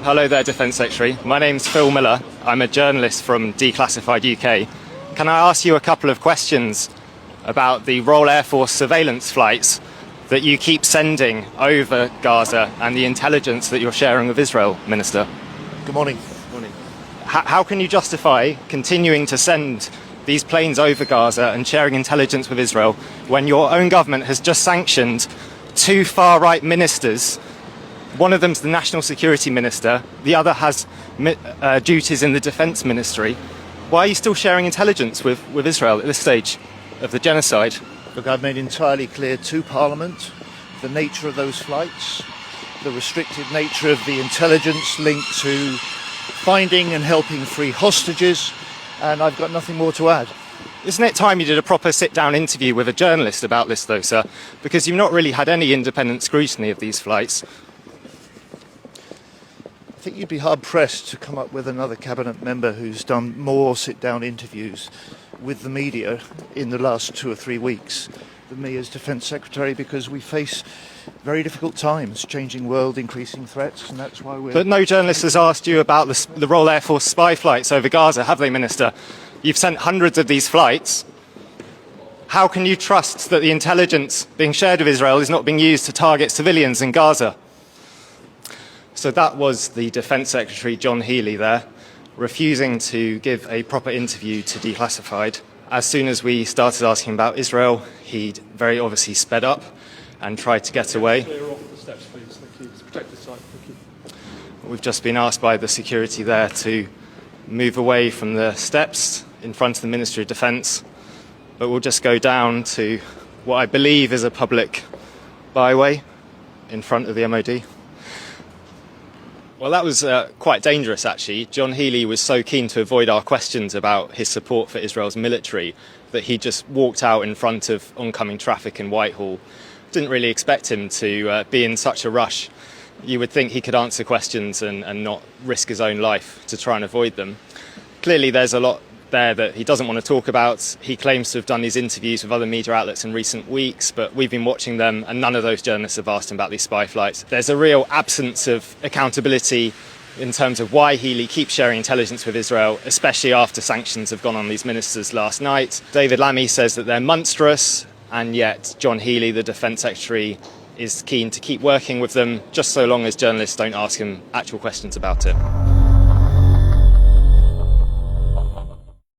Hello there, Defence Secretary. My name's Phil Miller. I'm a journalist from Declassified UK. Can I ask you a couple of questions about the Royal Air Force surveillance flights that you keep sending over Gaza and the intelligence that you're sharing with Israel, Minister? Good morning. Morning. How can you justify continuing to send these planes over Gaza and sharing intelligence with Israel when your own government has just sanctioned two far-right ministers? One of them's the National Security Minister, the other has duties in the Defence Ministry. Why are you still sharing intelligence with Israel at this stage of the genocide? Look, I've made entirely clear to Parliament the nature of those flights, the restricted nature of the intelligence linked to finding and helping free hostages, and I've got nothing more to add. Isn't it time you did a proper sit-down interview with a journalist about this, though, sir? Because you've not really had any independent scrutiny of these flights. I think you'd be hard-pressed to come up with another cabinet member who's done more sit-down interviews with the media in the last 2 or 3 weeks than me as Defence Secretary, because we face very difficult times, changing world, increasing threats, and that's why we're... But no journalist has asked you about the Royal Air Force spy flights over Gaza, have they, Minister? You've sent hundreds of these flights. How can you trust that the intelligence being shared with Israel is not being used to target civilians in Gaza? So that was the Defence Secretary, John Healey, there, refusing to give a proper interview to Declassified. As soon as we started asking about Israel, he'd very obviously sped up and tried to get away. Clear off the steps, please. Thank you. To protect the site. Thank you. We've just been asked by the security there to move away from the steps in front of the Ministry of Defence, but we'll just go down to what I believe is a public byway in front of the MOD. Well, that was quite dangerous, actually. John Healey was so keen to avoid our questions about his support for Israel's military that he just walked out in front of oncoming traffic in Whitehall. Didn't really expect him to be in such a rush. You would think he could answer questions and not risk his own life to try and avoid them. Clearly, there's a lot there that he doesn't want to talk about. He claims to have done these interviews with other media outlets in recent weeks, but we've been watching them and none of those journalists have asked him about these spy flights. There's a real absence of accountability in terms of why Healey keeps sharing intelligence with Israel, especially after sanctions have gone on these ministers last night. David Lammy says that they're monstrous, and yet John Healey, the Defence Secretary, is keen to keep working with them just so long as journalists don't ask him actual questions about it.